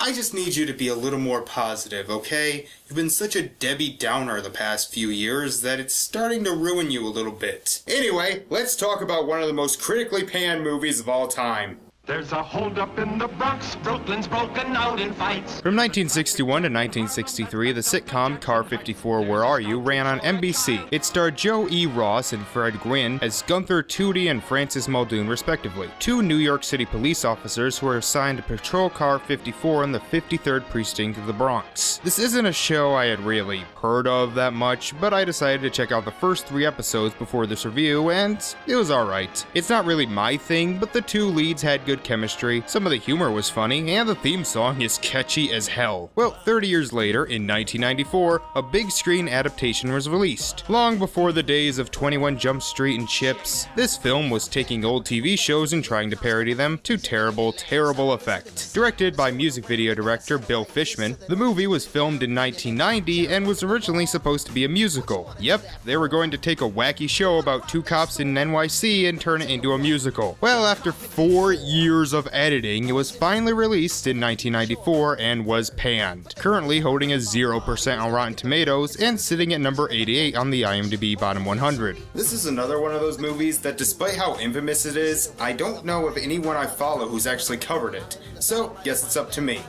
I just need you to be a little more positive, okay? You've been such a Debbie Downer the past few years that it's starting to ruin you a little bit. Anyway, let's talk about one of the most critically panned movies of all time. There's a holdup in the Bronx, Brooklyn's broken out in fights. From 1961 to 1963, the sitcom Car 54 Where Are You ran on NBC. It starred Joe E. Ross and Fred Gwynne as Gunther Tootie and Francis Muldoon respectively, two New York City police officers who were assigned to patrol Car 54 in the 53rd Precinct of the Bronx. This isn't a show I had really heard of that much, but I decided to check out the first 3 episodes before this review, and it was alright. It's not really my thing, but the two leads had good chemistry, some of the humor was funny, and the theme song is catchy as hell. Well, 30 years later, in 1994, a big screen adaptation was released. Long before the days of 21 Jump Street and Chips, this film was taking old TV shows and trying to parody them to terrible, terrible effect. Directed by music video director Bill Fishman, the movie was filmed in 1990 and was originally supposed to be a musical. Yep, they were going to take a wacky show about 2 cops in NYC and turn it into a musical. Well, after 4 years of editing, it was finally released in 1994 and was panned, currently holding a 0% on Rotten Tomatoes and sitting at number 88 on the IMDB Bottom 100. This is another one of those movies that, despite how infamous it is, I don't know of anyone I follow who's actually covered it, so guess it's up to me.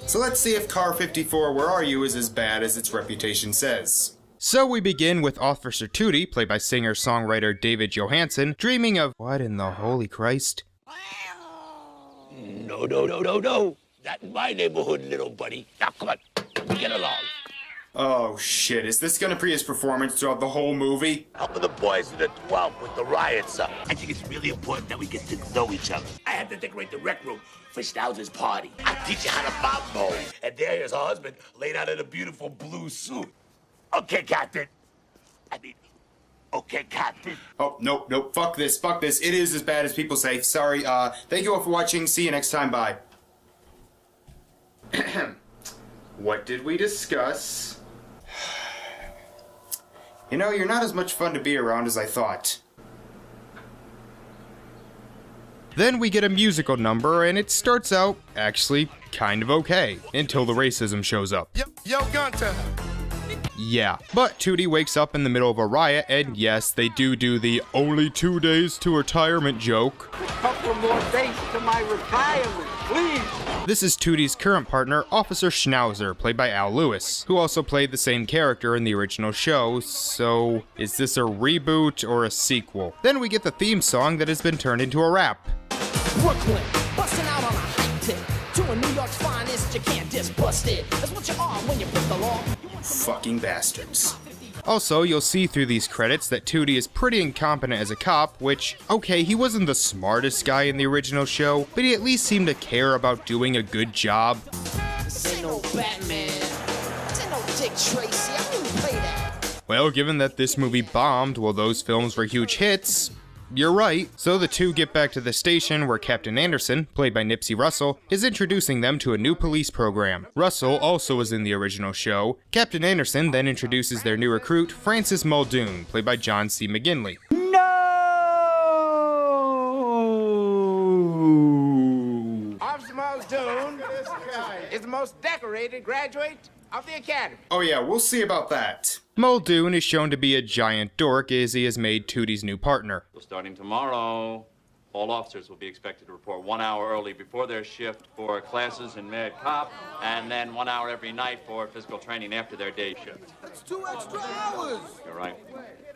So let's see if Car 54 Where Are You is as bad as its reputation says. So we begin with Officer Tootie, played by singer-songwriter David Johansen, dreaming of what in the holy Christ? No. Not in my neighborhood, little buddy. Now, come on. We get along. Oh shit, is this gonna be his performance throughout the whole movie? Helping the boys in the 12th with the riots up. I think it's really important that we get to know each other. I had to decorate the rec room for Schnauzer's party. I teach you how to bob mow. And there is her husband laid out in a beautiful blue suit. Okay, Captain. Okay, Captain. Oh, nope, fuck this. It is as bad as people say. Sorry, thank you all for watching. See you next time, bye. What did we discuss? You know, you're not as much fun to be around as I thought. Then we get a musical number, and it starts out, actually, kind of okay, until the racism shows up. Yo, Gunter. Yeah, but Tootie wakes up in the middle of a riot, and yes, they do the only 2 days to retirement joke. A couple more days to my retirement, please. This is Tootie's current partner, Officer Schnauzer, played by Al Lewis, who also played the same character in the original show, so is this a reboot or a sequel? Then we get the theme song that has been turned into a rap. Brooklyn, busting out on a hype tip. To New York's finest, you can't just bust it. That's what you are when you break the law. Fucking bastards. Also, you'll see through these credits that Tootie is pretty incompetent as a cop, which, okay, he wasn't the smartest guy in the original show, but he at least seemed to care about doing a good job. This ain't no Batman. This ain't no Dick Tracy. I wouldn't play that. Well, given that this movie bombed while those films were huge hits, you're right. So the two get back to the station where Captain Anderson, played by Nipsey Russell, is introducing them to a new police program. Russell also was in the original show. Captain Anderson then introduces their new recruit, Francis Muldoon, played by John C. McGinley. No! Officer Muldoon is the most decorated graduate of the academy. Oh yeah, we'll see about that. Muldoon is shown to be a giant dork as he has made Tootie's new partner. So starting tomorrow, all officers will be expected to report 1 hour early before their shift for classes in Mad Cop, and then 1 hour every night for physical training after their day shift. That's 2 extra hours. You're right.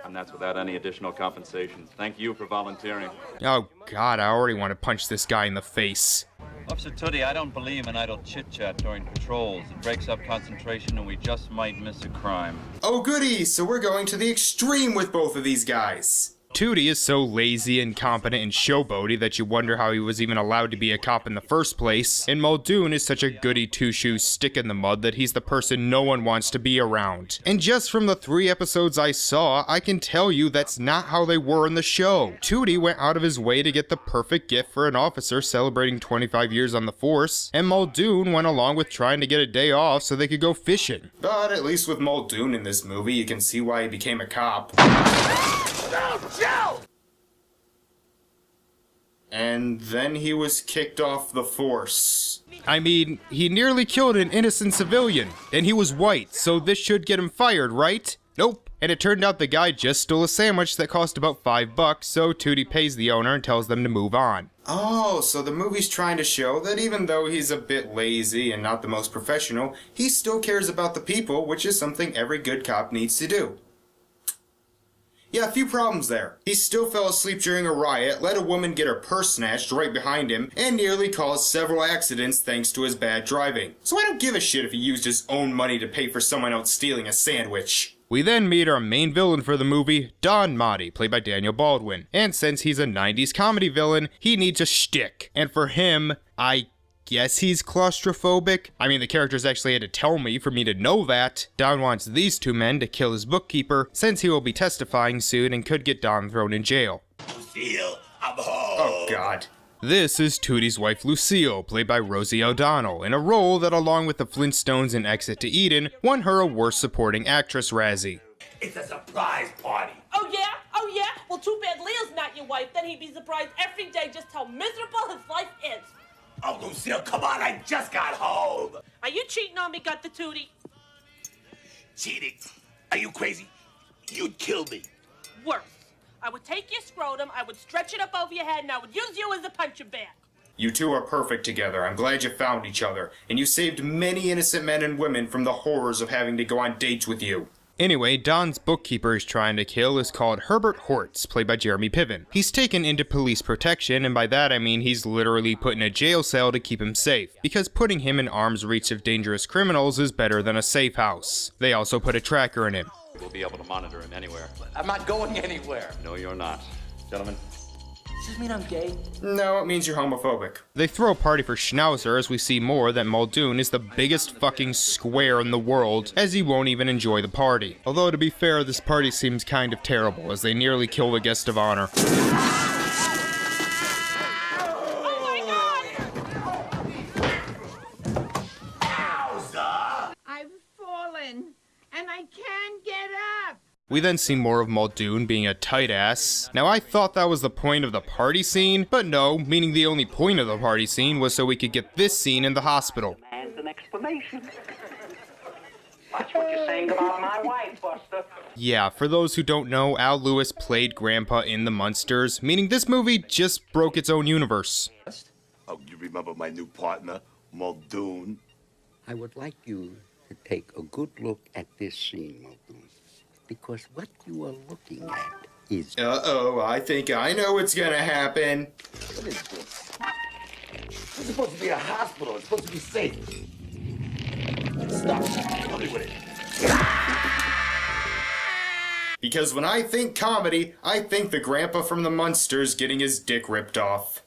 And that's without any additional compensation. Thank you for volunteering. Oh god, I already want to punch this guy in the face. Officer Tootie, I don't believe in idle chit-chat during patrols. It breaks up concentration and we just might miss a crime. Oh goody, so we're going to the extreme with both of these guys. Tootie is so lazy, incompetent, and showboaty that you wonder how he was even allowed to be a cop in the first place. And Muldoon is such a goody two-shoes stick in the mud that he's the person no one wants to be around. And just from the 3 episodes I saw, I can tell you that's not how they were in the show. Tootie went out of his way to get the perfect gift for an officer celebrating 25 years on the force, and Muldoon went along with trying to get a day off so they could go fishing. But at least with Muldoon in this movie, you can see why he became a cop. No, Joe! And then he was kicked off the force. I mean, he nearly killed an innocent civilian, and he was white, so this should get him fired, right? Nope. And it turned out the guy just stole a sandwich that cost about $5, so Tootie pays the owner and tells them to move on. Oh, so the movie's trying to show that even though he's a bit lazy and not the most professional, he still cares about the people, which is something every good cop needs to do. Yeah, a few problems there. He still fell asleep during a riot, let a woman get her purse snatched right behind him, and nearly caused several accidents thanks to his bad driving. So I don't give a shit if he used his own money to pay for someone else stealing a sandwich. We then meet our main villain for the movie, Don Motti, played by Daniel Baldwin. And since he's a 90s comedy villain, he needs a shtick. And for him, I guess he's claustrophobic. I mean, the characters actually had to tell me for me to know that. Don wants these two men to kill his bookkeeper, since he will be testifying soon and could get Don thrown in jail. Lucille, I'm home. Oh, God. This is Tootie's wife Lucille, played by Rosie O'Donnell, in a role that, along with the Flintstones in Exit to Eden, won her a Worst Supporting Actress Razzie. It's a surprise party. Oh yeah? Oh yeah? Well, too bad Leo's not your wife. Then he'd be surprised every day just how miserable his life is. Oh, Lucille, come on, I just got home. Are you cheating on me, Got the Tootie? Cheating? Are you crazy? You'd kill me. Worse. I would take your scrotum, I would stretch it up over your head, and I would use you as a punching bag. You two are perfect together. I'm glad you found each other. And you saved many innocent men and women from the horrors of having to go on dates with you. Anyway, Don's bookkeeper he's trying to kill is called Herbert Hortz, played by Jeremy Piven. He's taken into police protection, and by that I mean he's literally put in a jail cell to keep him safe, because putting him in arm's reach of dangerous criminals is better than a safe house. They also put a tracker in him. We'll be able to monitor him anywhere. I'm not going anywhere. No, you're not. Gentlemen. Does this mean I'm gay? No, it means you're homophobic. They throw a party for Schnauzer as we see more that Muldoon is the biggest fucking square in the world, as he won't even enjoy the party. Although to be fair, this party seems kind of terrible, as they nearly kill the guest of honor. I've fallen, and I can't get up. We then see more of Muldoon being a tight ass. Now I thought that was the point of the party scene, but no, meaning the only point of the party scene was so we could get this scene in the hospital. And an explanation. Watch what you're saying about my wife, Buster. Yeah, for those who don't know, Al Lewis played Grandpa in The Munsters, meaning this movie just broke its own universe. Oh, you remember my new partner, Muldoon? I would like you to take a good look at this scene, Muldoon. Because what you are looking at is... Uh-oh, I think I know what's gonna happen. What is this? It's supposed to be a hospital. It's supposed to be safe. Stop. Tell me what it is. Because when I think comedy, I think the grandpa from the Munsters getting his dick ripped off.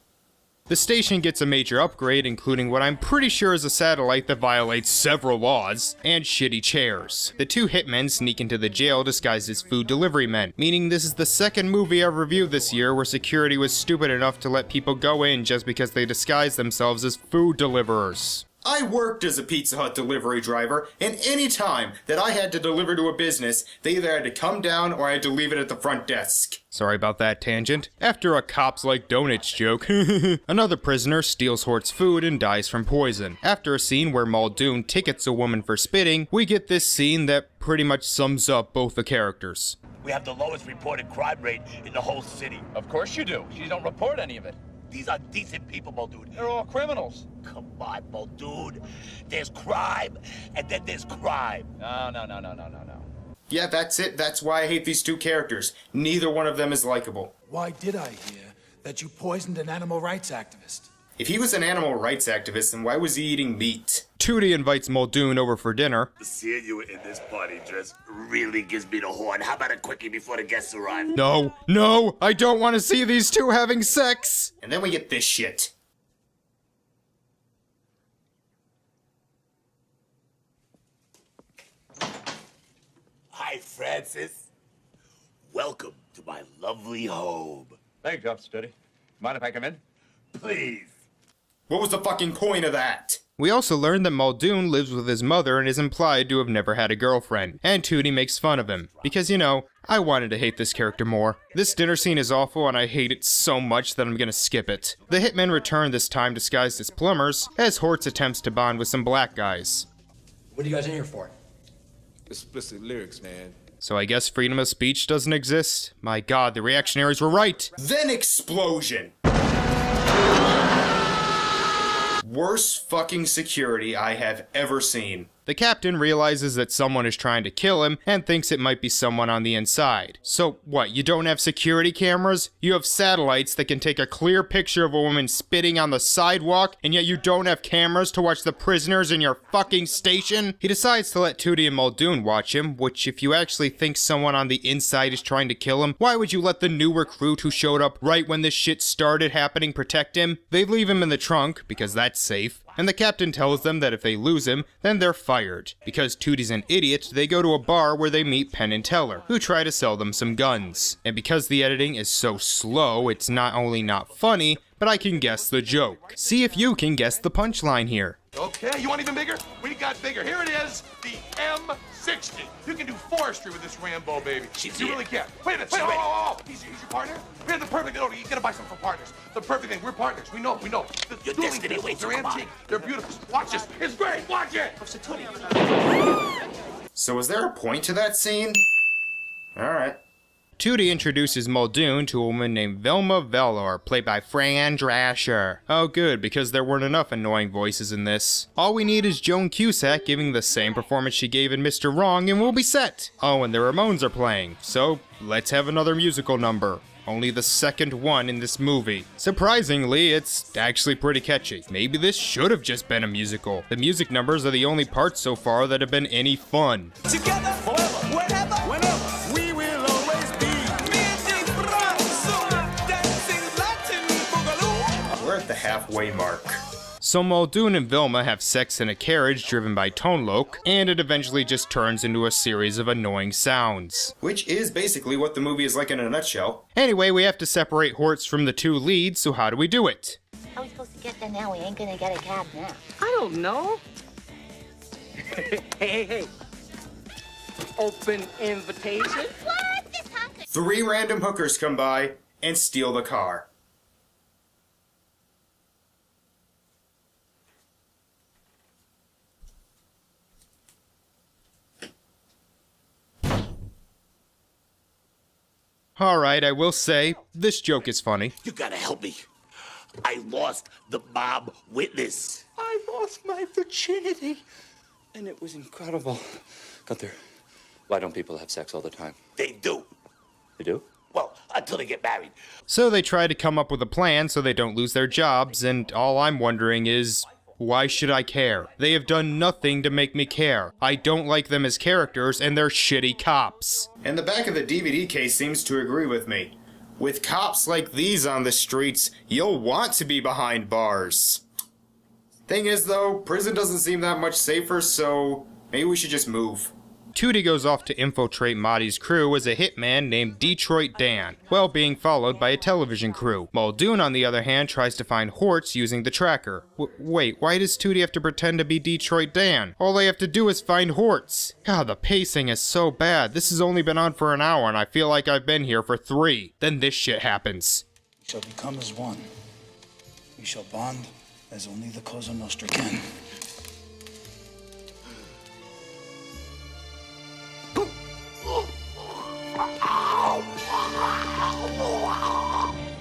The station gets a major upgrade, including what I'm pretty sure is a satellite that violates several laws, and shitty chairs. The two hitmen sneak into the jail disguised as food delivery men, meaning this is the second movie I've reviewed this year where security was stupid enough to let people go in just because they disguised themselves as food deliverers. I worked as a Pizza Hut delivery driver, and any time that I had to deliver to a business, they either had to come down or I had to leave it at the front desk. Sorry about that tangent. After a cops like donuts joke, another prisoner steals Hort's food and dies from poison. After a scene where Muldoon tickets a woman for spitting, we get this scene that pretty much sums up both the characters. We have the lowest reported crime rate in the whole city. Of course you do. You don't report any of it. These are decent people, Muldoon. They're all criminals. Come on, Muldoon. There's crime, and then there's crime. No. Yeah, that's it. That's why I hate these two characters. Neither one of them is likable. Why did I hear that you poisoned an animal rights activist? If he was an animal rights activist, then why was he eating meat? Tootie invites Muldoon over for dinner. Seeing you in this party dress really gives me the horn. How about a quickie before the guests arrive? No, I don't want to see these two having sex! And then we get this shit. Hi, Francis. Welcome to my lovely home. Thank you, Officer Tootie. Mind if I come in? Please. What was the fucking point of that? We also learn that Muldoon lives with his mother and is implied to have never had a girlfriend, and Tootie makes fun of him, because you know, I wanted to hate this character more. This dinner scene is awful and I hate it so much that I'm gonna skip it. The hitmen return this time disguised as plumbers, as Hortz attempts to bond with some black guys. What are you guys in here for? Explicit lyrics, man. So I guess freedom of speech doesn't exist? My god, the reactionaries were right! Then explosion! Worst fucking security I have ever seen. The captain realizes that someone is trying to kill him and thinks it might be someone on the inside. So what, you don't have security cameras? You have satellites that can take a clear picture of a woman spitting on the sidewalk, and yet you don't have cameras to watch the prisoners in your fucking station? He decides to let Tootie and Muldoon watch him, which if you actually think someone on the inside is trying to kill him, why would you let the new recruit who showed up right when this shit started happening protect him? They leave him in the trunk, because that's safe. And the captain tells them that if they lose him, then they're fired. Because Tootie's an idiot, they go to a bar where they meet Penn and Teller, who try to sell them some guns. And because the editing is so slow, it's not only not funny, but I can guess the joke. See if you can guess the punchline here. Okay, you want even bigger? We got bigger. Here it is, the M60. You can do forestry with this Rambo, baby. You really can. Wait a minute. Oh. He's your partner? We have the perfect, no, you gotta buy some for partners. The perfect thing, we're partners. We know. Your destiny waits. They're antique. They're beautiful. Watch this. It's great. Watch it. So is there a point to that scene? Alright. Tootie introduces Muldoon to a woman named Velma Velor, played by Fran Drescher. Oh good, because there weren't enough annoying voices in this. All we need is Joan Cusack giving the same performance she gave in Mr. Wrong and we'll be set! Oh, and the Ramones are playing, so let's have another musical number. Only the second one in this movie. Surprisingly, it's actually pretty catchy. Maybe this should have just been a musical. The music numbers are the only parts so far that have been any fun. Together, forever, whenever, we will always be. We're at the halfway mark. So Muldoon and Velma have sex in a carriage driven by Tonelok, and it eventually just turns into a series of annoying sounds. Which is basically what the movie is like in a nutshell. Anyway, we have to separate Hortz from the two leads, so how do we do it? How are we supposed to get there now? We ain't gonna get a cab now. I don't know. Hey. Open invitation? What? This hunk 3 random hookers come by and steal the car. Alright, I will say, this joke is funny. You gotta help me. I lost the mob witness. I lost my virginity, and it was incredible. Gunther, why don't people have sex all the time? They do. They do? Well, until they get married. So they try to come up with a plan so they don't lose their jobs, and all I'm wondering is, why should I care? They have done nothing to make me care. I don't like them as characters, and they're shitty cops. And the back of the DVD case seems to agree with me. With cops like these on the streets, you'll want to be behind bars. Thing is though, prison doesn't seem that much safer, so maybe we should just move. Tootie goes off to infiltrate Marty's crew as a hitman named Detroit Dan, while being followed by a television crew. Muldoon, on the other hand, tries to find Hortz using the tracker. Wait, why does Tootie have to pretend to be Detroit Dan? All they have to do is find Hortz. God, the pacing is so bad. This has only been on for an hour and I feel like I've been here for 3. Then this shit happens. We shall become as one. We shall bond as only the Cosa Nostra can.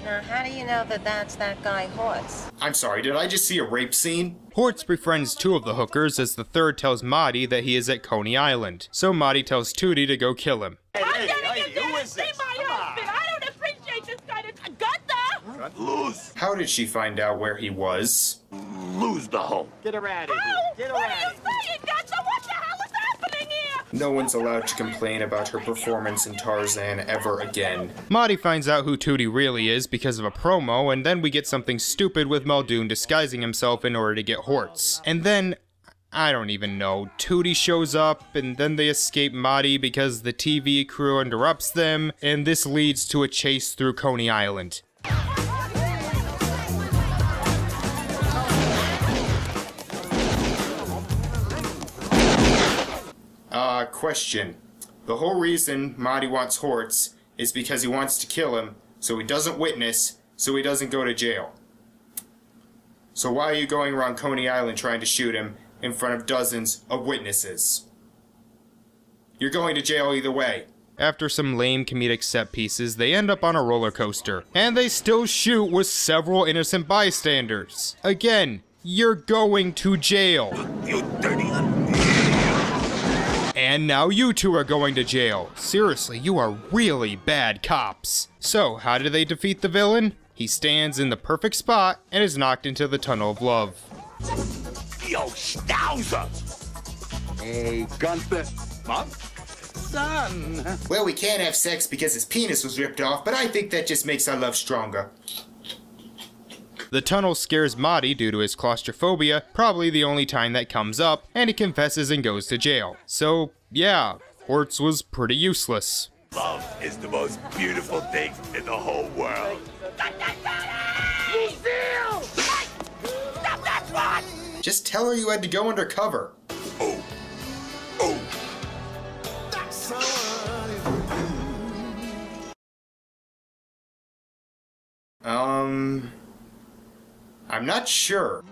Now, how do you know that that's that guy Hortz? I'm sorry, did I just see a rape scene? Hortz befriends 2 of the hookers as the third tells Marty that he is at Coney Island. So Marty tells Tootie to go kill him. I'm gonna get there and see my husband. I don't appreciate this kind of Gunther. Lose. How did she find out where he was? Lose the hoe. Get her out of here. Get her What out are you of here. saying, Gunther? What the hell is happening here? No one's allowed to complain about her performance in Tarzan ever again. Marty finds out who Tootie really is because of a promo, and then we get something stupid with Muldoon disguising himself in order to get Hortz. And then, I don't even know, Tootie shows up, and then they escape Marty because the TV crew interrupts them, and this leads to a chase through Coney Island. question. The whole reason Marty wants Hortz is because he wants to kill him, so he doesn't witness, so he doesn't go to jail. So why are you going around Coney Island trying to shoot him in front of dozens of witnesses? You're going to jail either way. After some lame comedic set pieces, they end up on a roller coaster, and they still shoot with several innocent bystanders. Again, you're going to jail. You dirty little... And now you two are going to jail. Seriously, you are really bad cops. So, how do they defeat the villain? He stands in the perfect spot and is knocked into the tunnel of love. Yo, Stowser! Hey, Gunther. Mom? Son! Well, we can't have sex because his penis was ripped off, but I think that just makes our love stronger. The tunnel scares Marty due to his claustrophobia, probably the only time that comes up, and he confesses and goes to jail. So, yeah, Hortz was pretty useless. Love is the most beautiful thing in the whole world. Lucille! Stop that spot! Just tell her you had to go undercover. Oh. Oh. I'm not sure.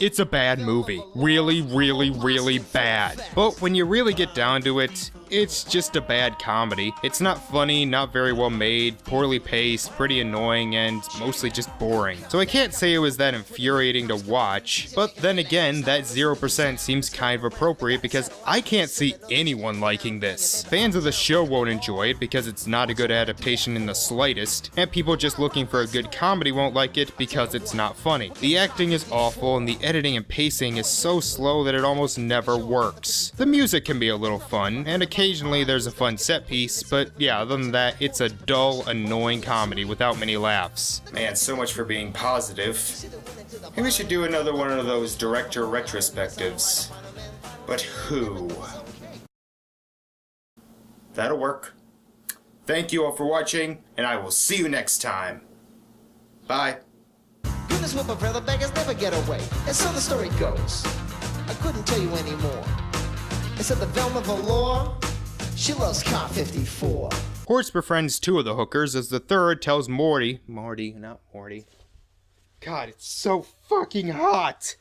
It's a bad movie. Really, really, really bad. But when you really get down to it, it's just a bad comedy. It's not funny, not very well made, poorly paced, pretty annoying, and mostly just boring. So I can't say it was that infuriating to watch, but then again, that 0% seems kind of appropriate because I can't see anyone liking this. Fans of the show won't enjoy it because it's not a good adaptation in the slightest, and people just looking for a good comedy won't like it because it's not funny. The acting is awful, and the editing and pacing is so slow that it almost never works. The music can be a little fun, and occasionally there's a fun set piece, but yeah, other than that, it's a dull, annoying comedy without many laughs. Man, so much for being positive. Maybe we should do another one of those director retrospectives. But who? That'll work. Thank you all for watching, and I will see you next time. Bye. Goodness whip brother beggars never get away. And so the story goes. I couldn't tell you anymore. It's at the Velma Valor. She loves car 54. Hortz befriends two of the hookers as the third tells Morty. God, it's so fucking hot!